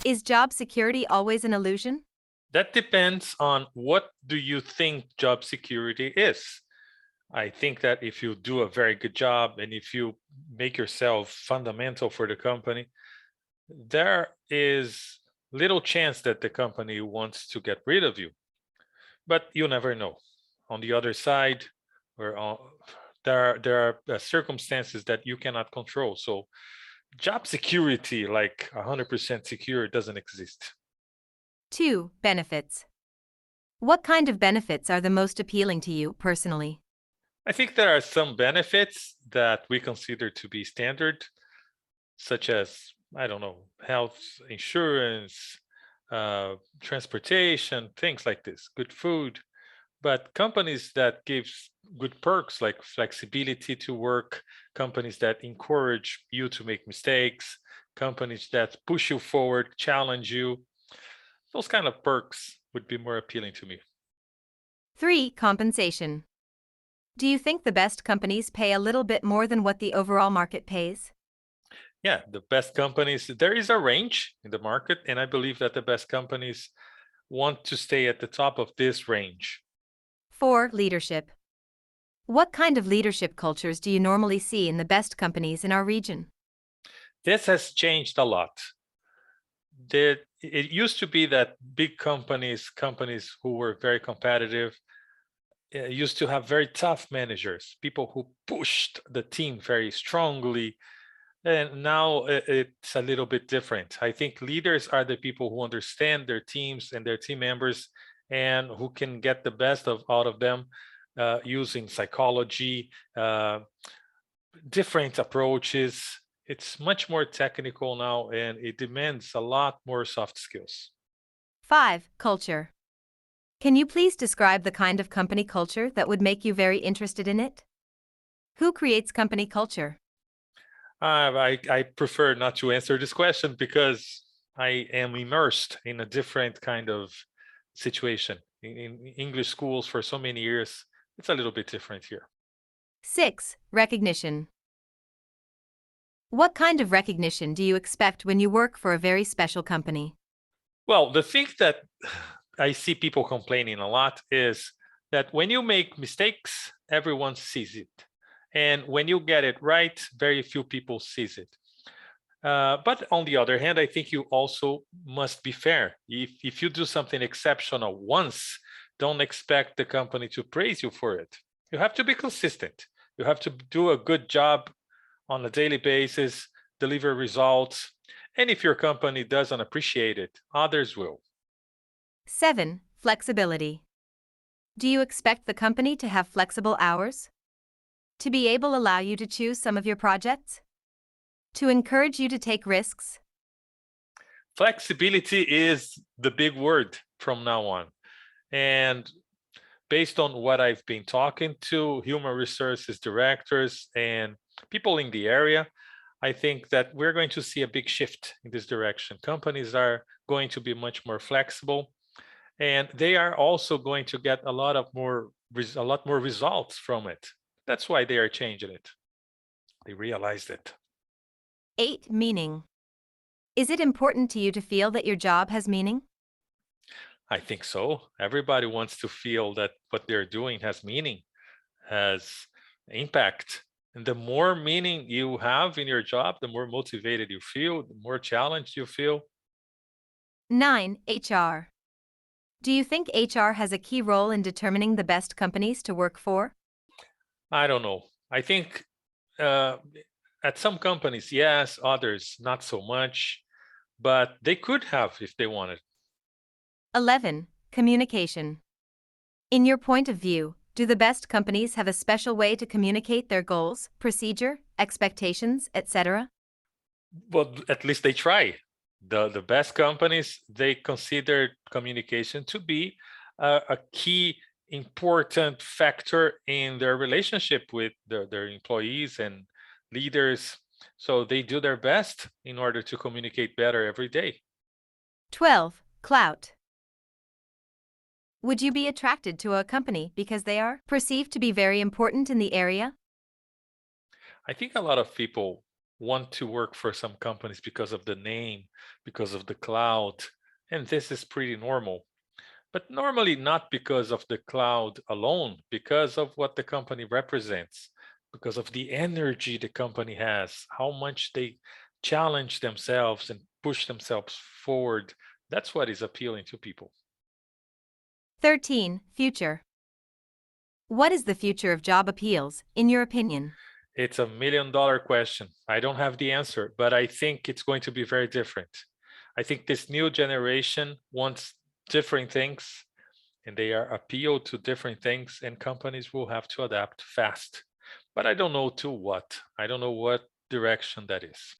Is job security always an illusion? That depends on what do you think job security is. I think that if you do a very good job and if you make yourself fundamental for the company, there is little chance that the company wants to get rid of you. But you never know. On the other side, or there are circumstances that you cannot control. So job security, like 100% secure, doesn't exist. 2. Benefits. What kind of benefits are the most appealing to you personally? I think there are some benefits that we consider to be standard, such as, I don't know, health insurance, transportation, things like this, good food. But companies that gives good perks like flexibility to work, companies that encourage you to make mistakes, companies that push you forward, challenge you, those kind of perks would be more appealing to me. 3. Compensation. Do you think the best companies pay a little bit more than what the overall market pays? Yeah, the best companies, there is a range in the market, and I believe that the best companies want to stay at the top of this range. 4. Leadership. What kind of leadership cultures do you normally see in the best companies in our region? This has changed a lot. It used to be that big companies who were very competitive, used to have very tough managers, people who pushed the team very strongly. And now it's a little bit different. I think leaders are the people who understand their teams and their team members and who can get the best out of them using psychology, different approaches. It's much more technical now and it demands a lot more soft skills. 5. Culture. Can you please describe the kind of company culture that would make you very interested in it? Who creates company culture? I prefer not to answer this question because I am immersed in a different kind of situation. In English schools for so many years, it's a little bit different here. 6. Recognition. What kind of recognition do you expect when you work for a very special company? Well, the thing that I see people complaining a lot is that when you make mistakes, everyone sees it. And when you get it right, very few people sees it. But on the other hand, I think you also must be fair. If you do something exceptional once, don't expect the company to praise you for it. You have to be consistent. You have to do a good job on a daily basis, deliver results. And if your company doesn't appreciate it, others will. 7. Flexibility. Do you expect the company to have flexible hours? To be able to allow you to choose some of your projects? To encourage you to take risks? Flexibility is the big word from now on. And based on what I've been talking to human resources directors and people in the area, I think that we're going to see a big shift in this direction. Companies are going to be much more flexible, and they are also going to get a lot more results from it. That's why they are changing it. They realized it. 8. Meaning. Is it important to you to feel that your job has meaning? I think so. Everybody wants to feel that what they're doing has meaning, has impact. And the more meaning you have in your job, the more motivated you feel, the more challenged you feel. 9. HR. Do you think HR has a key role in determining the best companies to work for? I don't know. I think uh, at some companies, yes, others not so much, but they could have if they wanted. 11. Communication. In your point of view, do the best companies have a special way to communicate their goals, procedure, expectations, etc.? Well, at least they try. The best companies, they consider communication to be a key important factor in their relationship with their employees and leaders. So they do their best in order to communicate better every day. 12. Clout. Would you be attracted to a company because they are perceived to be very important in the area? I think a lot of people want to work for some companies because of the name, because of the cloud, and this is pretty normal. But normally not because of the cloud alone, because of what the company represents, because of the energy the company has, how much they challenge themselves and push themselves forward. That's what is appealing to people. 13. Future. What is the future of job appeals, in your opinion? It's $1 million question. I don't have the answer, but I think it's going to be very different. I think this new generation wants different things and they are appealed to different things, and companies will have to adapt fast. But I don't know to what. I don't know what direction that is.